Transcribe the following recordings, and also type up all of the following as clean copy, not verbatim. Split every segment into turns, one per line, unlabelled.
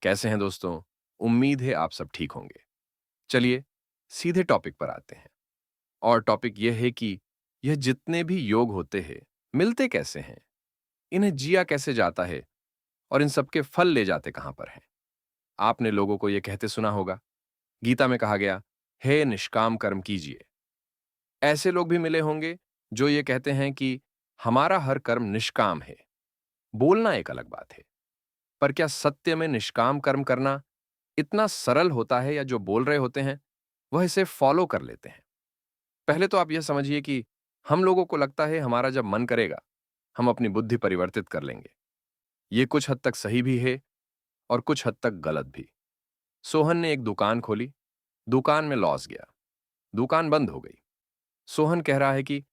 कैसे हैं दोस्तों? उम्मीद है आप सब ठीक होंगे। चलिए सीधे टॉपिक पर आते हैं और टॉपिक यह है कि यह जितने भी योग होते हैं, मिलते कैसे हैं? इन्हें जिया कैसे जाता है और इन सब के फल ले जाते कहाँ पर हैं? आपने लोगों को यह कहते सुना होगा, गीता में कहा गया, "हे निष्काम कर्म कीजिए।" ऐसे लोग भी मिले होंगे जो ये कहते हैं कि हमारा हर कर्म निष्काम है। बोलना एक अलग बात है, पर क्या सत्य में निष्काम कर्म करना इतना सरल होता है या जो बोल रहे होते हैं, वह इसे फॉलो कर लेते हैं? पहले तो आप यह समझिए कि हम लोगों को लगता है हमारा जब मन करेगा, हम अपनी बुद्धि परिवर्तित कर लेंगे। ये कुछ हद तक सही भी है और कुछ हद तक गलत भी। सोहन ने एक दुकान खोली, दुकान में लॉस गया, दुकान बंद हो गई। सोहन कह रहा है कि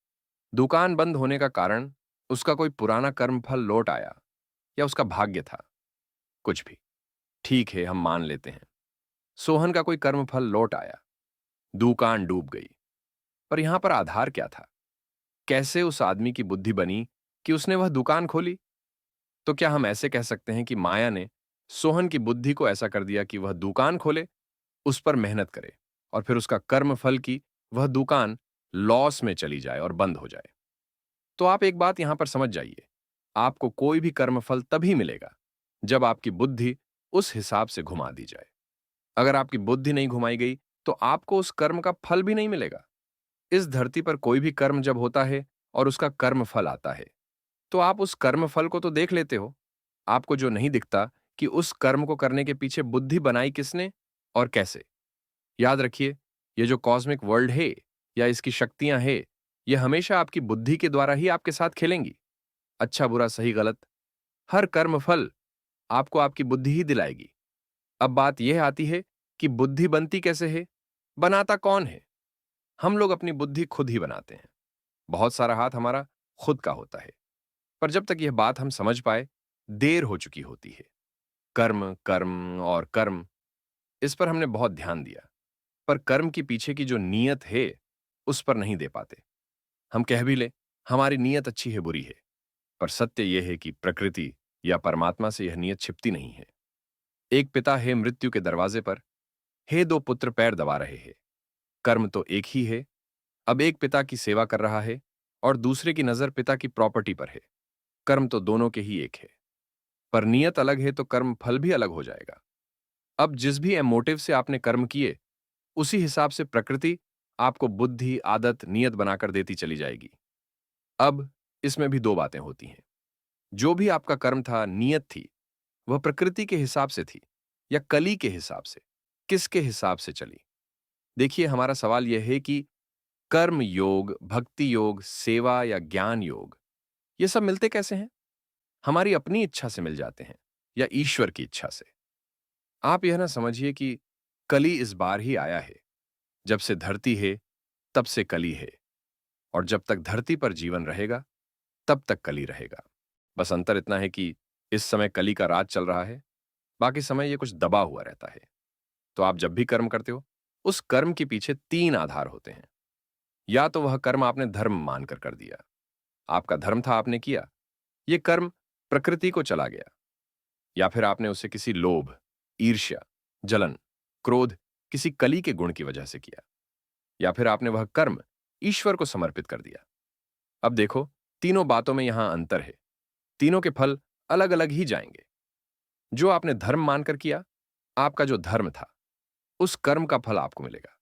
दुकान बंद होने का कारण उसका कोई पुराना कर्मफल लौट आया या उसका भाग्य था, कुछ भी। ठीक है, हम मान लेते हैं। सोहन का कोई कर्मफल लौट आया, दुकान डूब गई। पर यहां पर आधार क्या था? कैसे उस आदमी की बुद्धि बनी कि उसने वह दुकान खोली? तो क्या हम ऐसे कह सकते हैं कि माया ने सोहन की बुद्धि को ऐसा कर दिया कि वह दुकान खोले, उस पर मेहनत करे और फिर उसका कर्म फल की वह दुकान लॉस में चली जाए और बंद हो जाए? तो आप एक बात यहां पर समझ जाइए, आपको कोई भी कर्मफल तभी मिलेगा जब आपकी बुद्धि उस हिसाब से घुमा दी जाए। अगर आपकी बुद्धि नहीं घुमाई गई, तो आपको उस कर्म का फल भी नहीं मिलेगा। इस धरती पर कोई भी कर्म जब होता है और उसका कर्म फल आता है, तो आप उस कर्म फल को तो देख लेते हो। आपको जो नहीं दिखता कि उस कर्म को करने के पीछे बुद्धि बनाई किसने और कैसे। याद रखिए, ये जो कॉस्मिक वर्ल्ड है या इसकी शक्तियां हैं, ये हमेशा आपकी बुद्धि के द्वारा ही आपके साथ खेलेंगी। अच्छा बुरा सही गलत, हर कर्म फल आपको आपकी बुद्धि ही दिलाएगी। अब बात यह आती है कि बुद्धि बनती कैसे है? बनाता कौन है? हम लोग अपनी बुद्धि खुद ही बनाते हैं। बहुत सारा हाथ हमारा खुद का होता है, पर जब तक यह बात हम समझ पाए, देर हो चुकी होती है। कर्म कर्म और कर्म, इस पर हमने बहुत ध्यान दिया, पर कर्म की पीछे की जो नीयत है, उस पर नहीं दे पाते। हम कह भी ले हमारी नीयत अच्छी है बुरी है, पर सत्य यह है कि प्रकृति या परमात्मा से यह नीयत छिपती नहीं है। एक पिता है मृत्यु के दरवाजे पर, हे दो पुत्र पैर दबा रहे हैं। कर्म तो एक ही है। अब एक पिता की सेवा कर रहा है और दूसरे की नजर पिता की प्रॉपर्टी पर है। कर्म तो दोनों के ही एक है, पर नियत अलग है तो कर्म फल भी अलग हो जाएगा। अब जिस भी मोटिव से आपने कर्म किए, उसी हिसाब से प्रकृति आपको बुद्धि आदत नियत बनाकर देती चली जाएगी। अब इसमें भी दो बातें होती हैं। जो भी आपका कर्म था, नियत थी, वह प्रकृति के हिसाब से थी या कली के हिसाब से? किसके हिसाब से चली? देखिए, हमारा सवाल यह है कि कर्म योग, भक्ति योग, सेवा या ज्ञान योग, ये सब मिलते कैसे हैं? हमारी अपनी इच्छा से मिल जाते हैं या ईश्वर की इच्छा से? आप यह ना समझिए कि कली इस बार ही आया है। जब से धरती है, तब से कली है, और जब तक धरती पर जीवन रहेगा, तब तक कली रहेगा। बस अंतर इतना है कि इस समय कली का राज चल रहा है, बाकी समय ये कुछ दबा हुआ रहता है। तो आप जब भी कर्म करते हो, उस कर्म के पीछे तीन आधार होते हैं। या तो वह कर्म आपने धर्म मानकर कर दिया, आपका धर्म था आपने किया, ये कर्म प्रकृति को चला गया। या फिर आपने उसे किसी लोभ, ईर्ष्या, जलन, क्रोध, किसी कली के गुण की वजह से किया। या फिर आपने वह कर्म ईश्वर को समर्पित कर दिया। अब देखो, तीनों बातों में यहां अंतर है। तीनों के फल अलग अलग ही जाएंगे। जो आपने धर्म मानकर किया, आपका जो धर्म था, उस कर्म का फल आपको मिलेगा।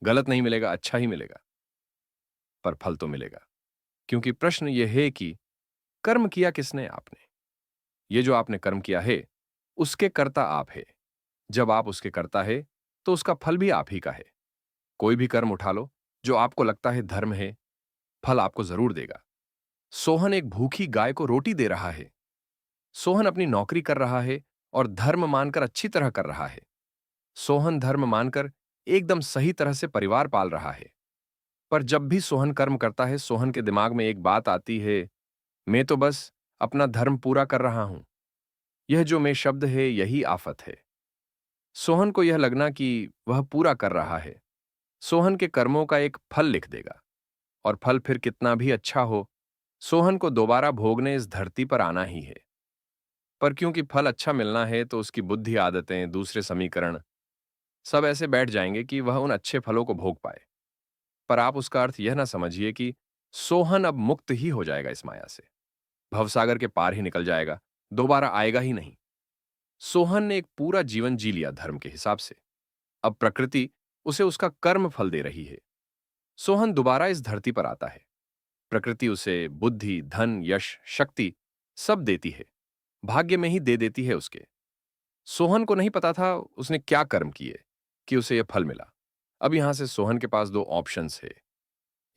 गलत नहीं मिलेगा, अच्छा ही मिलेगा, पर फल तो मिलेगा। क्योंकि प्रश्न यह है कि कर्म किया किसने? आपने। ये जो आपने कर्म किया है, उसके कर्ता आप है। जब आप उसके कर्ता है, तो उसका फल भी आप ही का है। कोई भी कर्म उठा लो, जो आपको लगता है धर्म है, फल आपको जरूर देगा। सोहन एक भूखी गाय को रोटी दे रहा है। सोहन अपनी नौकरी कर रहा है और धर्म मानकर अच्छी तरह कर रहा है। सोहन धर्म मानकर एकदम सही तरह से परिवार पाल रहा है। पर जब भी सोहन कर्म करता है, सोहन के दिमाग में एक बात आती है, मैं तो बस अपना धर्म पूरा कर रहा हूं। यह जो मैं शब्द है, यही आफत है। सोहन को यह लगना कि वह पूरा कर रहा है, सोहन के कर्मों का एक फल लिख देगा। और फल फिर कितना भी अच्छा हो, सोहन को दोबारा भोगने इस धरती पर आना ही है। पर क्योंकि फल अच्छा मिलना है तो उसकी बुद्धि, आदतें, दूसरे समीकरण सब ऐसे बैठ जाएंगे कि वह उन अच्छे फलों को भोग पाए। पर आप उसका अर्थ यह ना समझिए कि सोहन अब मुक्त ही हो जाएगा इस माया से, भवसागर के पार ही निकल जाएगा, दोबारा आएगा ही नहीं। सोहन ने एक पूरा जीवन जी लिया धर्म के हिसाब से। अब प्रकृति उसे उसका कर्म फल दे रही है। सोहन दोबारा इस धरती पर आता है। प्रकृति उसे बुद्धि, धन, यश, शक्ति सब देती है, भाग्य में ही दे देती है उसके। सोहन को नहीं पता था उसने क्या कर्म किए कि उसे यह फल मिला। अब यहां से सोहन के पास दो ऑप्शंस है।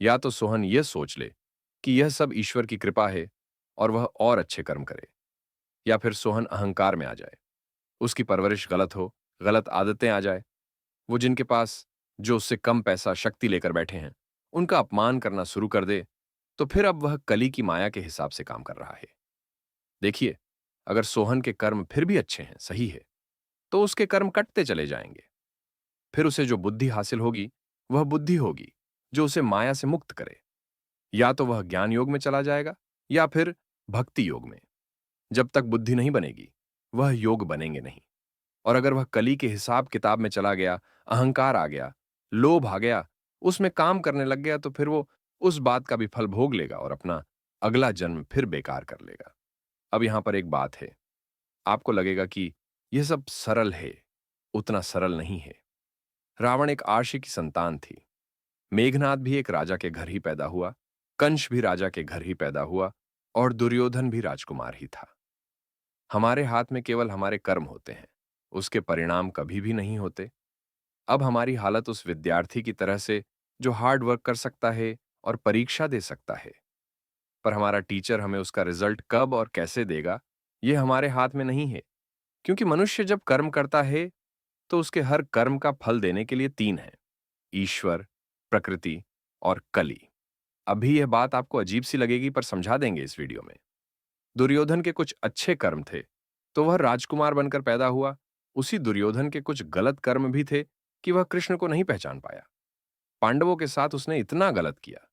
या तो सोहन यह सोच ले कि यह सब ईश्वर की कृपा है और वह और अच्छे कर्म करे, या फिर सोहन अहंकार में आ जाए, उसकी परवरिश गलत हो, गलत आदतें आ जाए, वो जिनके पास जो उससे कम पैसा, शक्ति लेकर बैठे हैं, उनका अपमान करना शुरू कर दे, तो फिर अब वह कली की माया के हिसाब से काम कर रहा है। देखिए, अगर सोहन के कर्म फिर भी अच्छे हैं, सही है, तो उसके कर्म कटते चले जाएंगे। फिर उसे जो बुद्धि हासिल होगी, वह बुद्धि होगी जो उसे माया से मुक्त करे। या तो वह ज्ञान योग में चला जाएगा या फिर भक्ति योग में। जब तक बुद्धि नहीं बनेगी, वह योग बनेंगे नहीं। और अगर वह कली के हिसाब किताब में चला गया, अहंकार आ गया, लोभ आ गया, उसमें काम करने लग गया, तो फिर वो उस बात का भी फल भोग लेगा और अपना अगला जन्म फिर बेकार कर लेगा। अब यहां पर एक बात है, आपको लगेगा कि यह सब सरल है, उतना सरल नहीं है। रावण एक आर्षी की संतान थी, मेघनाद भी एक राजा के घर ही पैदा हुआ, कंस भी राजा के घर ही पैदा हुआ, और दुर्योधन भी राजकुमार ही था। हमारे हाथ में केवल हमारे कर्म होते हैं, उसके परिणाम कभी भी नहीं होते। अब हमारी हालत उस विद्यार्थी की तरह से जो हार्ड वर्क कर सकता है और परीक्षा दे सकता है, पर हमारा टीचर हमें उसका रिजल्ट कब और कैसे देगा, यह हमारे हाथ में नहीं है। क्योंकि मनुष्य जब कर्म करता है तो उसके हर कर्म का फल देने के लिए तीन है: ईश्वर, प्रकृति और कली। अभी यह बात आपको अजीब सी लगेगी, पर समझा देंगे इस वीडियो में। दुर्योधन के कुछ अच्छे कर्म थे तो वह राजकुमार बनकर पैदा हुआ। उसी दुर्योधन के कुछ गलत कर्म भी थे कि वह कृष्ण को नहीं पहचान पाया। पांडवों के साथ उसने इतना गलत किया।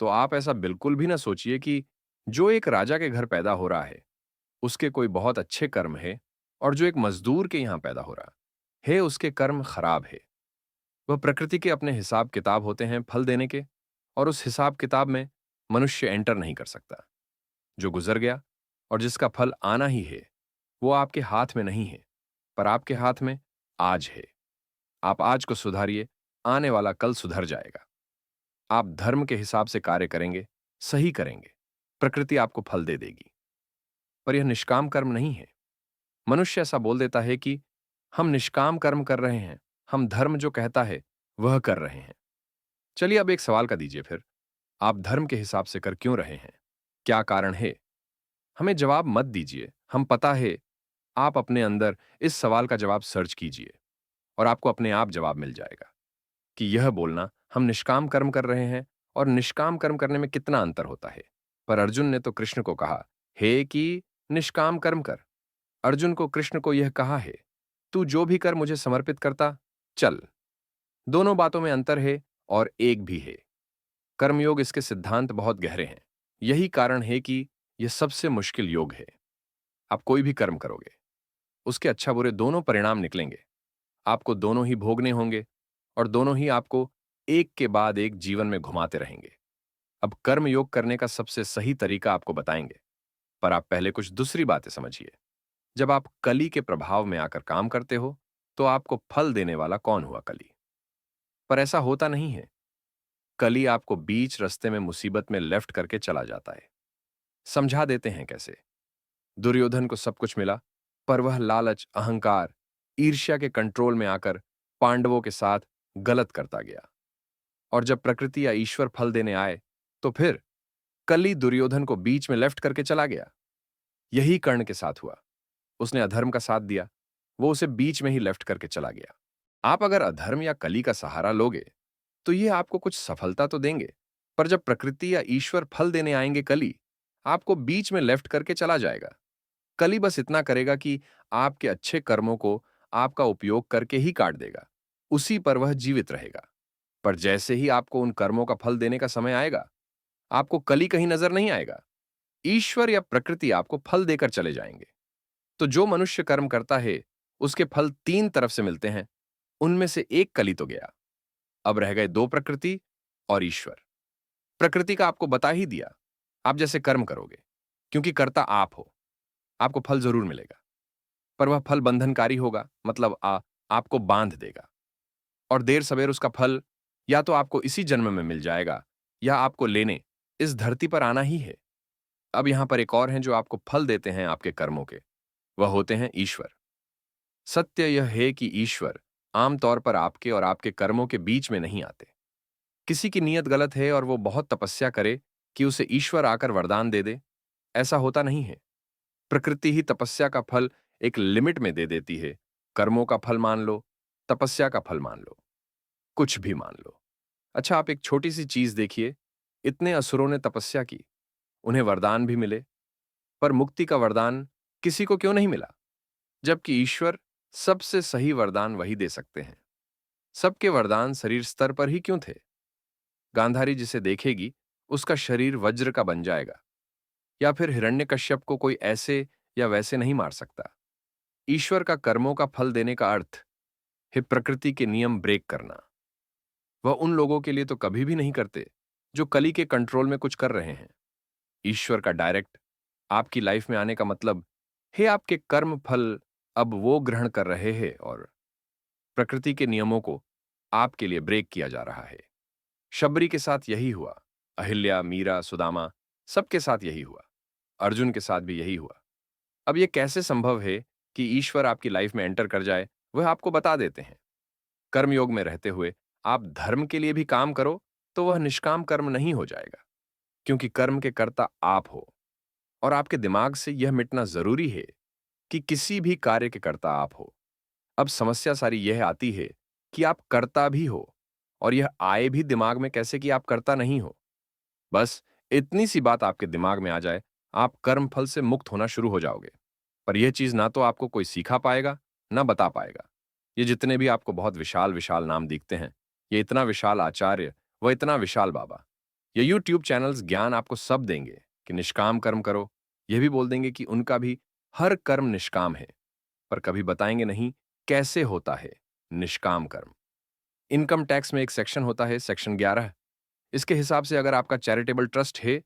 तो आप ऐसा बिल्कुल भी ना सोचिए कि जो एक राजा के घर पैदा हो रहा है उसके कोई बहुत अच्छे कर्म है, और जो एक मजदूर के यहां पैदा हो रहा है उसके कर्म खराब है। वह प्रकृति के अपने हिसाब किताब होते हैं फल देने के, और उस हिसाब किताब में मनुष्य एंटर नहीं कर सकता। जो गुजर गया और जिसका फल आना ही है, वो आपके हाथ में नहीं है, पर आपके हाथ में आज है। आप आज को सुधारिए, आने वाला कल सुधर जाएगा। आप धर्म के हिसाब से कार्य करेंगे, सही करेंगे, प्रकृति आपको फल दे देगी। पर यह निष्काम कर्म नहीं है। मनुष्य ऐसा बोल देता है कि हम निष्काम कर्म कर रहे हैं, हम धर्म जो कहता है वह कर रहे हैं। चलिए अब एक सवाल का दीजिए फिर, आप धर्म के हिसाब से कर क्यों रहे हैं? क्या कारण है? हमें जवाब मत दीजिए, हम पता है। आप अपने अंदर इस सवाल का जवाब सर्च कीजिए और आपको अपने आप जवाब मिल जाएगा कि यह बोलना हम निष्काम कर्म कर रहे हैं और निष्काम कर्म करने में कितना अंतर होता है। पर अर्जुन ने तो कृष्ण को कहा, हे कि निष्काम कर्म कर। अर्जुन को कृष्ण को यह कहा है, तू जो भी कर मुझे समर्पित करता चल। दोनों बातों में अंतर है और एक भी है। कर्मयोग, इसके सिद्धांत बहुत गहरे हैं। यही कारण है कि यह सबसे मुश्किल योग है। आप कोई भी कर्म करोगे, उसके अच्छा बुरे दोनों परिणाम निकलेंगे। आपको दोनों ही भोगने होंगे और दोनों ही आपको एक के बाद एक जीवन में घुमाते रहेंगे। अब कर्म योग करने का सबसे सही तरीका आपको बताएंगे, पर आप पहले कुछ दूसरी बातें समझिए। जब आप कली के प्रभाव में आकर काम करते हो, तो आपको फल देने वाला कौन हुआ? कली। पर ऐसा होता नहीं है। कली आपको बीच रास्ते में मुसीबत में लेफ्ट करके चला जाता है। समझा देते हैं कैसे। दुर्योधन को सब कुछ मिला, पर वह लालच, अहंकार, ईर्ष्या के कंट्रोल में आकर पांडवों के साथ गलत करता गया। और जब प्रकृति या ईश्वर फल देने आए, तो फिर कली दुर्योधन को बीच में लेफ्ट करके चला गया। यही कर्ण के साथ हुआ। उसने अधर्म का साथ दिया, वो उसे बीच में ही लेफ्ट करके चला गया। आप अगर अधर्म या कली का सहारा लोगे, तो ये आपको कुछ सफलता तो देंगे, पर जब प्रकृति या ईश्वर फल देने आएंगे कली, आपको बीच में लेफ्ट करके चला जाएगा। कली बस इतना करेगा कि आपके अच्छे कर्मों को आपका उपयोग करके ही काट देगा, उसी पर वह जीवित रहेगा। पर जैसे ही आपको उन कर्मों का फल देने का समय आएगा, आपको कली कहीं नजर नहीं आएगा। ईश्वर या प्रकृति आपको फल देकर चले जाएंगे। तो जो मनुष्य कर्म करता है उसके फल तीन तरफ से मिलते हैं। उनमें से एक कली तो गया, अब रह गए दो, प्रकृति और ईश्वर। प्रकृति का आपको बता ही दिया, आप जैसे कर्म करोगे, क्योंकि कर्ता आप हो, आपको फल जरूर मिलेगा, पर वह फल बंधनकारी होगा, मतलब आपको बांध देगा। और देर सवेर उसका फल या तो आपको इसी जन्म में मिल जाएगा या आपको लेने इस धरती पर आना ही है। अब यहां पर एक और हैं जो आपको फल देते हैं आपके कर्मों के, वह होते हैं ईश्वर। सत्य यह है कि ईश्वर आमतौर पर आपके और आपके कर्मों के बीच में नहीं आते। किसी की नीयत गलत है और वो बहुत तपस्या करे कि उसे ईश्वर आकर वरदान दे दे, ऐसा होता नहीं है। प्रकृति ही तपस्या का फल एक लिमिट में दे देती है। कर्मों का फल मान लो, तपस्या का फल मान लो, कुछ भी मान लो। अच्छा, आप एक छोटी सी चीज देखिए, इतने असुरों ने तपस्या की, उन्हें वरदान भी मिले, पर मुक्ति का वरदान किसी को क्यों नहीं मिला? जबकि ईश्वर सबसे सही वरदान वही दे सकते हैं। सबके वरदान शरीर स्तर पर ही क्यों थे? गांधारी जिसे देखेगी उसका शरीर वज्र का बन जाएगा, या फिर हिरण्यकश्यप को कोई ऐसे या वैसे नहीं मार सकता। ईश्वर का कर्मों का फल देने का अर्थ है प्रकृति के नियम ब्रेक करना। वह उन लोगों के लिए तो कभी भी नहीं करते जो कली के कंट्रोल में कुछ कर रहे हैं। ईश्वर का डायरेक्ट आपकी लाइफ में आने का मतलब है आपके कर्म फल अब वो ग्रहण कर रहे हैं और प्रकृति के नियमों को आपके लिए ब्रेक किया जा रहा है। शबरी के साथ यही हुआ, अहिल्या, मीरा, सुदामा, सबके साथ यही हुआ, अर्जुन के साथ भी यही हुआ। अब यह कैसे संभव है कि ईश्वर आपकी लाइफ में एंटर कर जाए? वह आपको बता देते हैं। कर्मयोग में रहते हुए आप धर्म के लिए भी काम करो तो वह निष्काम कर्म नहीं हो जाएगा, क्योंकि कर्म के कर्ता आप हो और आपके दिमाग से यह मिटना जरूरी है कि किसी भी कार्य के कर्ता आप हो। अब समस्या सारी यह आती है कि आप कर्ता भी हो और यह आए भी दिमाग में कैसे कि आप कर्ता नहीं हो। बस इतनी सी बात आपके दिमाग में आ जाए, आप कर्म फल से मुक्त होना शुरू हो जाओगे। पर यह चीज ना तो आपको कोई सिखा पाएगा, ना बता पाएगा। ये जितने भी आपको बहुत विशाल विशाल नाम दिखते हैं, ये इतना विशाल आचार्य, वह इतना विशाल बाबा, ये यूट्यूब चैनल्स ज्ञान आपको सब देंगे कि निष्काम कर्म करो। यह भी बोल देंगे कि उनका भी हर कर्म निष्काम है, पर कभी बताएंगे नहीं कैसे होता है निष्काम कर्म। इनकम टैक्स में एक सेक्शन होता है, सेक्शन 11। इसके हिसाब से अगर आपका चैरिटेबल ट्रस्ट है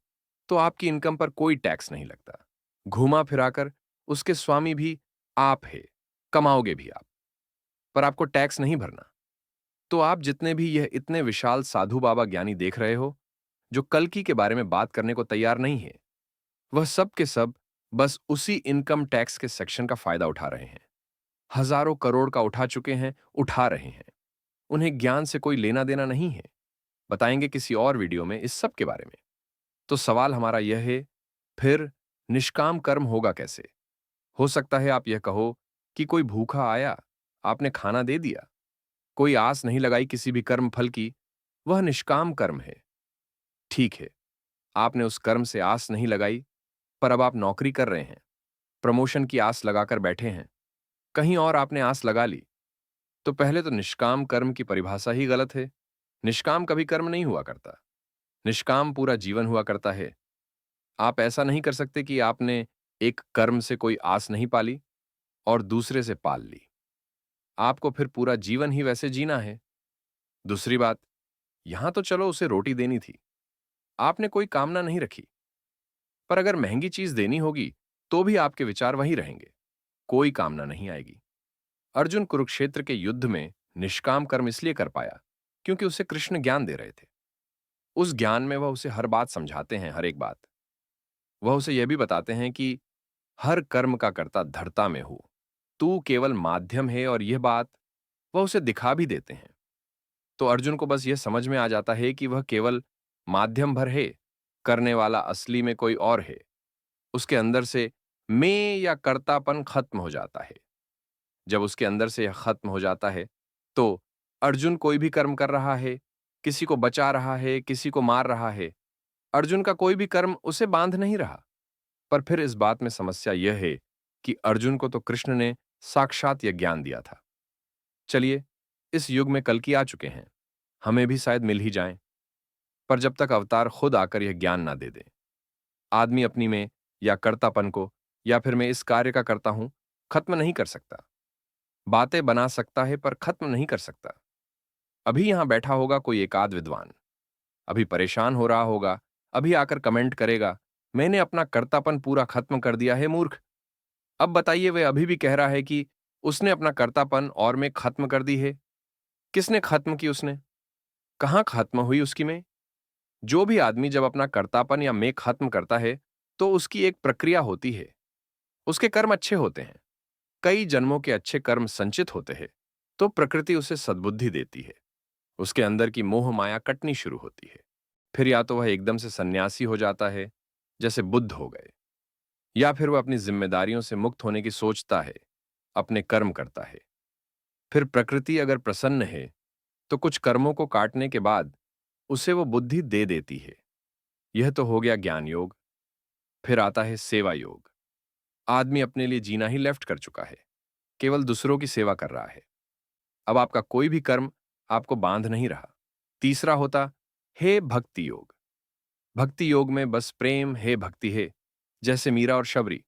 तो आपकी इनकम पर कोई टैक्स नहीं लगता। घुमा फिराकर उसके स्वामी भी आप है, कमाओगे भी आप, पर आपको टैक्स नहीं भरना। तो आप जितने भी यह इतने विशाल साधु बाबा ज्ञानी देख रहे हो, जो कल्कि के बारे में बात करने को तैयार नहीं है, वह सब के सब बस उसी इनकम टैक्स के सेक्शन का फायदा उठा रहे हैं। हजारों करोड़ का उठा चुके हैं, उठा रहे हैं। उन्हें ज्ञान से कोई लेना देना नहीं है। बताएंगे किसी और वीडियो में इस सब के बारे में। तो सवाल हमारा यह है, फिर निष्काम कर्म होगा कैसे? हो सकता है आप यह कहो कि कोई भूखा आया, आपने खाना दे दिया, कोई आस नहीं लगाई किसी भी कर्म फल की, वह निष्काम कर्म है। ठीक है, आपने उस कर्म से आस नहीं लगाई, पर अब आप नौकरी कर रहे हैं, प्रमोशन की आस लगाकर बैठे हैं, कहीं और आपने आस लगा ली, तो पहले तो निष्काम कर्म की परिभाषा ही गलत है। निष्काम कभी कर्म नहीं हुआ करता, निष्काम पूरा जीवन हुआ करता है। आप ऐसा नहीं कर सकते कि आपने एक कर्म से कोई आस नहीं पाली और दूसरे से पाल ली। आपको फिर पूरा जीवन ही वैसे जीना है। दूसरी बात, यहां तो चलो उसे रोटी देनी थी, आपने कोई कामना नहीं रखी, पर अगर महंगी चीज देनी होगी तो भी आपके विचार वही रहेंगे, कोई कामना नहीं आएगी। अर्जुन कुरुक्षेत्र के युद्ध में निष्काम कर्म इसलिए कर पाया क्योंकि उसे कृष्ण ज्ञान दे रहे थे। उस ज्ञान में वह उसे हर बात समझाते हैं, हर एक बात। वह उसे यह भी बताते हैं कि हर कर्म का कर्ता धर्ता में हो, तू केवल माध्यम है, और यह बात वह उसे दिखा भी देते हैं। तो अर्जुन को बस यह समझ में आ जाता है कि वह केवल माध्यम भर है, करने वाला असली में कोई और है। उसके अंदर से मैं या कर्तापन खत्म हो जाता है। जब उसके अंदर से यह खत्म हो जाता है, तो अर्जुन कोई भी कर्म कर रहा है, किसी को बचा रहा है, किसी को मार रहा है, अर्जुन का कोई भी कर्म उसे बांध नहीं रहा। पर फिर इस बात में समस्या यह है कि अर्जुन को तो कृष्ण ने साक्षात यह ज्ञान दिया था। चलिए, इस युग में कल्कि आ चुके हैं, हमें भी शायद मिल ही जाएं, पर जब तक अवतार खुद आकर यह ज्ञान ना दे दे, आदमी अपनी में या कर्तापन को, या फिर मैं इस कार्य का करता हूं, खत्म नहीं कर सकता। बातें बना सकता है पर खत्म नहीं कर सकता। अभी यहां बैठा होगा कोई एकाध विद्वान, अभी परेशान हो रहा होगा, अभी आकर कमेंट करेगा, मैंने अपना कर्तापन पूरा खत्म कर दिया है मूर्ख। अब बताइए वह अभी भी कह रहा है कि उसने अपना कर्तापन और मैं खत्म कर दी है। किसने खत्म की उसने? कहां खत्म हुई उसकी मैं? जो भी आदमी जब अपना कर्तापन या मैं खत्म करता है, तो उसकी एक प्रक्रिया होती है। उसके कर्म अच्छे होते हैं, कई जन्मों के अच्छे कर्म संचित होते हैं, तो प्रकृति उसे सद्बुद्धि देती है। उसके अंदर की मोह माया कटनी शुरू होती है। फिर या तो वह एकदम से सन्यासी हो जाता है, जैसे बुद्ध हो गए, या फिर वह अपनी जिम्मेदारियों से मुक्त होने की सोचता है, अपने कर्म करता है। फिर प्रकृति अगर प्रसन्न है, तो कुछ कर्मों को काटने के बाद उसे वो बुद्धि दे देती है। यह तो हो गया ज्ञान योग। फिर आता है सेवा योग। आदमी अपने लिए जीना ही लेफ्ट कर चुका है, केवल दूसरों की सेवा कर रहा है। अब आपका कोई भी कर्म आपको बांध नहीं रहा। तीसरा होता हे भक्ति योग। भक्ति योग में बस प्रेम है, भक्ति है, जैसे मीरा और शबरी।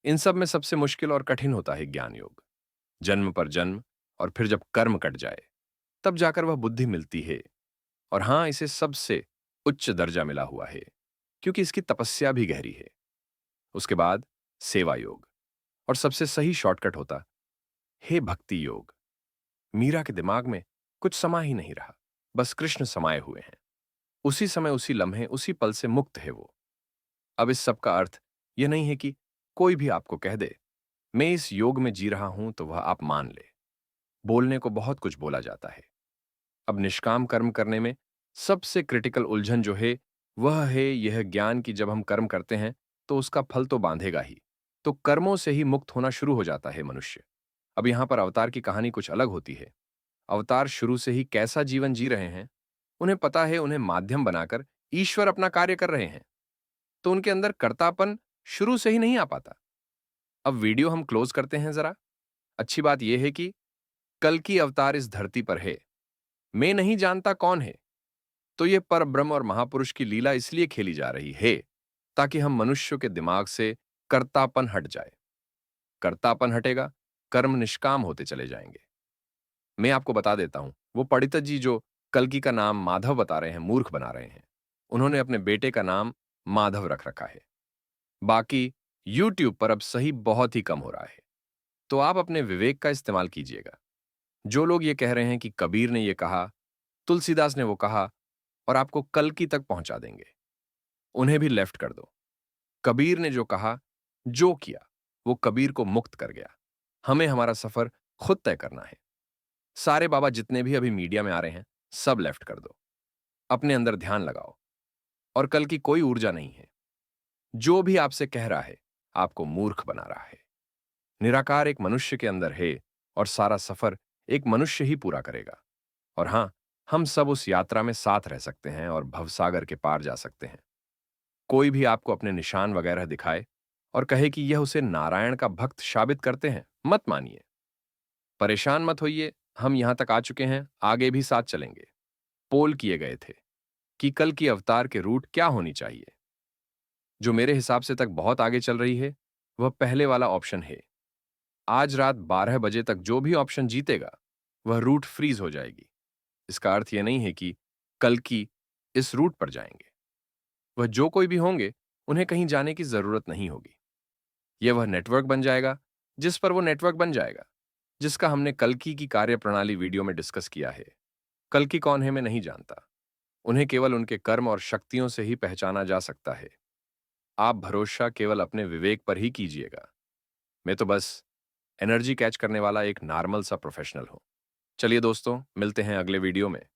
इन सब में सबसे मुश्किल और कठिन होता है ज्ञान योग। जन्म पर जन्म, और फिर जब कर्म कट जाए, तब जाकर वह बुद्धि मिलती है। और हां, इसे सबसे उच्च दर्जा मिला हुआ है, क्योंकि इसकी तपस्या भी गहरी है। उसके बाद सेवा योग, और सबसे सही शॉर्टकट होता हे भक्ति योग। मीरा के दिमाग में कुछ समा ही नहीं रहा, बस कृष्ण समाये हुए हैं। उसी समय, उसी लम्हे, उसी पल से मुक्त है वो। अब इस सब का अर्थ यह नहीं है कि कोई भी आपको कह दे मैं इस योग में जी रहा हूं तो वह आप मान ले। बोलने को बहुत कुछ बोला जाता है। अब निष्काम कर्म करने में सबसे क्रिटिकल उलझन जो है, वह है यह ज्ञान कि जब हम कर्म करते हैं तो उसका फल तो बांधेगा ही, तो कर्मों से ही मुक्त होना शुरू हो जाता है मनुष्य। अब यहां पर अवतार की कहानी कुछ अलग होती है। अवतार शुरू से ही कैसा जीवन जी रहे हैं, उन्हें पता है उन्हें माध्यम बनाकर ईश्वर अपना कार्य कर रहे हैं, तो उनके अंदर कर्तापन शुरू से ही नहीं आ पाता। अब वीडियो हम क्लोज करते हैं जरा। अच्छी बात यह है कि कल की अवतार इस धरती पर है। मैं नहीं जानता कौन है, तो यह परब्रह्म और महापुरुष की लीला इसलिए खेली जा रही है ताकि हम मनुष्यों के दिमाग से कर्तापन हट जाए। कर्तापन हटेगा, कर्म निष्काम होते चले जाएंगे। मैं आपको बता देता हूं, वो पंडित जी जो कल्कि का नाम माधव बता रहे हैं, मूर्ख बना रहे हैं। उन्होंने अपने बेटे का नाम माधव रख रखा है। बाकी यूट्यूब पर अब सही बहुत ही कम हो रहा है, तो आप अपने विवेक का इस्तेमाल कीजिएगा। जो लोग ये कह रहे हैं कि कबीर ने ये कहा, तुलसीदास ने वो कहा, और आपको कल्कि तक पहुंचा देंगे, उन्हें भी लेफ्ट कर दो। कबीर ने जो कहा, जो किया, वो कबीर को मुक्त कर गया। हमें हमारा सफर खुद तय करना है। सारे बाबा जितने भी अभी मीडिया में आ रहे हैं, सब लेफ्ट कर दो। अपने अंदर ध्यान लगाओ, और कल की कोई ऊर्जा नहीं है। जो भी आपसे कह रहा है, आपको मूर्ख बना रहा है। निराकार एक मनुष्य के अंदर है, और सारा सफर एक मनुष्य ही पूरा करेगा। और हां, हम सब उस यात्रा में साथ रह सकते हैं और भवसागर के पार जा सकते हैं। कोई भी आपको अपने निशान वगैरह दिखाए और कहे कि यह उसे नारायण का भक्त साबित करते हैं, मत मानिए। परेशान मत होइए, हम यहां तक आ चुके हैं, आगे भी साथ चलेंगे। पोल किए गए थे कि कल की अवतार के रूट क्या होनी चाहिए। जो मेरे हिसाब से तक बहुत आगे चल रही है, वह पहले वाला ऑप्शन है। आज रात 12 बजे तक जो भी ऑप्शन जीतेगा, वह रूट फ्रीज हो जाएगी। इसका अर्थ यह नहीं है कि कल की इस रूट पर जाएंगे। वह जो कोई भी होंगे, उन्हें कहीं जाने की जरूरत नहीं होगी। यह वह नेटवर्क बन जाएगा जिस पर वो नेटवर्क बन जाएगा, जिसका हमने कल्कि की कार्यप्रणाली वीडियो में डिस्कस किया है। कल्कि कौन है मैं नहीं जानता। उन्हें केवल उनके कर्म और शक्तियों से ही पहचाना जा सकता है। आप भरोसा केवल अपने विवेक पर ही कीजिएगा। मैं तो बस एनर्जी कैच करने वाला एक नॉर्मल सा प्रोफेशनल हूं। चलिए दोस्तों, मिलते हैं अगले वीडियो में।